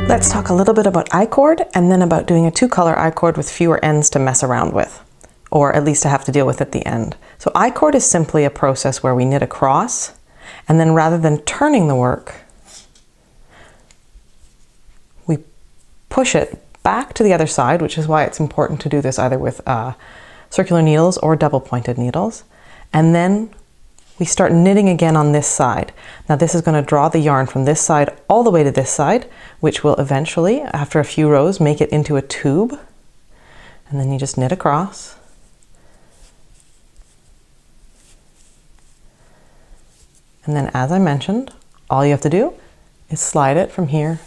Let's talk a little bit about I-cord and then about doing a 2-color I-cord with fewer ends to mess around with, or at least to have to deal with at the end. So I-cord is simply a process where we knit across, and then rather than turning the work, we push it back to the other side, which is why it's important to do this either with circular needles or double-pointed needles. And then we start knitting again on this side. Now this is going to draw the yarn from this side all the way to this side, which will eventually, after a few rows, make it into a tube. And then you just knit across. And then, as I mentioned, all you have to do is slide it from here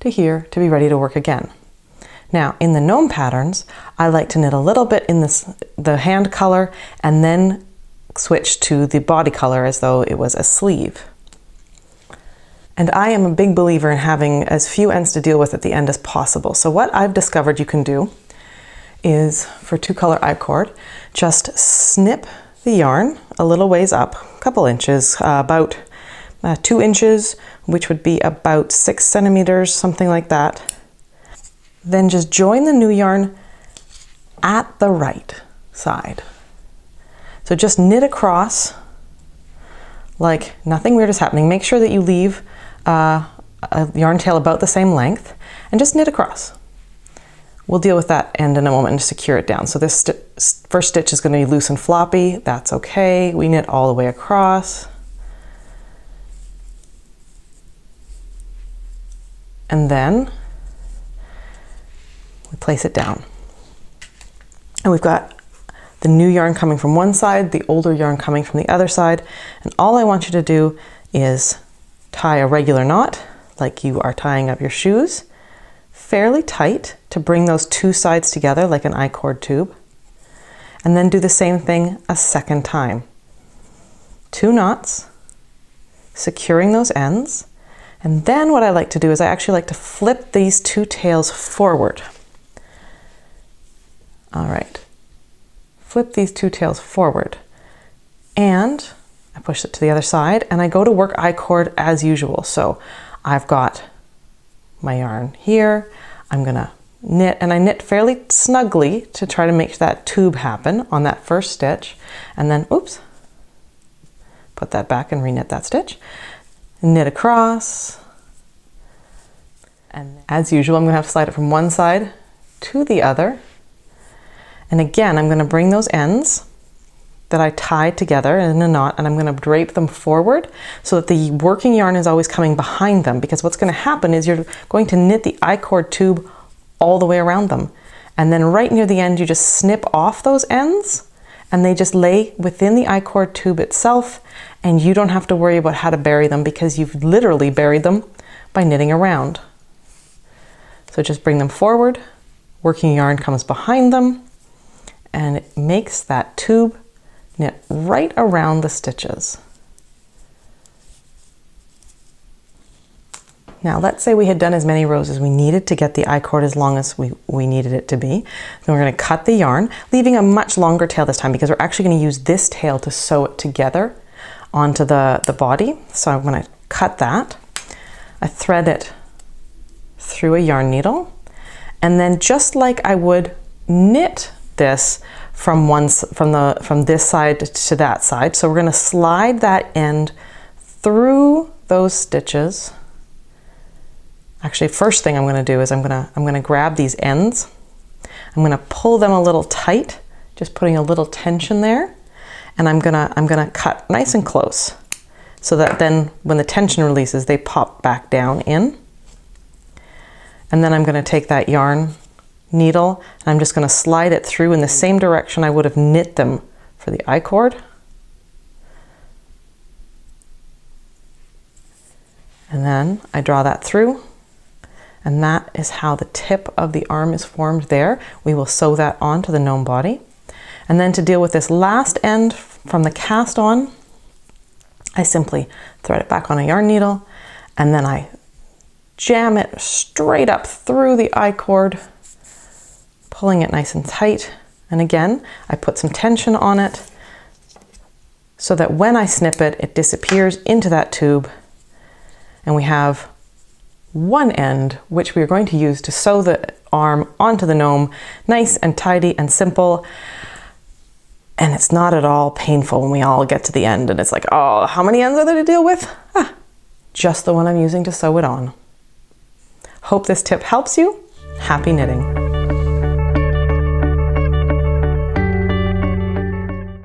to be ready to work again. Now, in the gnome patterns, I like to knit a little bit in the hand color and then switch to the body color as though it was a sleeve. And I am a big believer in having as few ends to deal with at the end as possible. So what I've discovered you can do is, for 2-color I-cord, just snip the yarn a little ways up, a couple inches, about 2 inches, which would be about 6 centimeters, something like that. Then just join the new yarn at the right side. So just knit across like nothing weird is happening. Make sure that you leave a yarn tail about the same length and just knit across. We'll deal with that end in a moment and secure it down. So this first stitch is going to be loose and floppy. That's okay. We knit all the way across. And then we place it down. And we've got the new yarn coming from one side, the older yarn coming from the other side. And all I want you to do is tie a regular knot, like you are tying up your shoes, fairly tight to bring those two sides together like an I-cord tube. And then do the same thing a second time. 2 knots, securing those ends. And then what I like to do is I actually like to flip these 2 tails forward. All right, flip these 2 tails forward. And I push it to the other side and I go to work I-cord as usual. So I've got my yarn here. I'm gonna knit, and I knit fairly snugly to try to make that tube happen on that first stitch. And then, oops, put that back and reknit that stitch. Knit across. And as usual, I'm gonna have to slide it from one side to the other. And again, I'm gonna bring those ends that I tied together in a knot, and I'm gonna drape them forward so that the working yarn is always coming behind them, because what's gonna happen is you're going to knit the I-cord tube all the way around them. And then right near the end, you just snip off those ends and they just lay within the I-cord tube itself, and you don't have to worry about how to bury them because you've literally buried them by knitting around. So just bring them forward, working yarn comes behind them, and it makes that tube knit right around the stitches. Now let's say we had done as many rows as we needed to get the I-cord as long as we needed it to be. Then we're going to cut the yarn, leaving a much longer tail this time because we're actually going to use this tail to sew it together onto the body. So I'm going to cut that. I thread it through a yarn needle, and then just like I would knit this from this side to that side. So we're going to slide that end through those stitches. Actually, first thing I'm going to do is I'm going to grab these ends. I'm going to pull them a little tight, just putting a little tension there, and I'm going to cut nice and close so that then when the tension releases, they pop back down in. And then I'm going to take that yarn needle and I'm just going to slide it through in the same direction I would have knit them for the I-cord. And then I draw that through, and that is how the tip of the arm is formed there. We will sew that onto the gnome body. And then to deal with this last end from the cast on, I simply thread it back on a yarn needle, and then I jam it straight up through the I-cord, pulling it nice and tight. And again, I put some tension on it so that when I snip it, it disappears into that tube, and we have one end, which we are going to use to sew the arm onto the gnome, nice and tidy and simple. And it's not at all painful when we all get to the end and it's like, oh, how many ends are there to deal with? Just the one I'm using to sew it on. Hope this tip helps you. Happy knitting.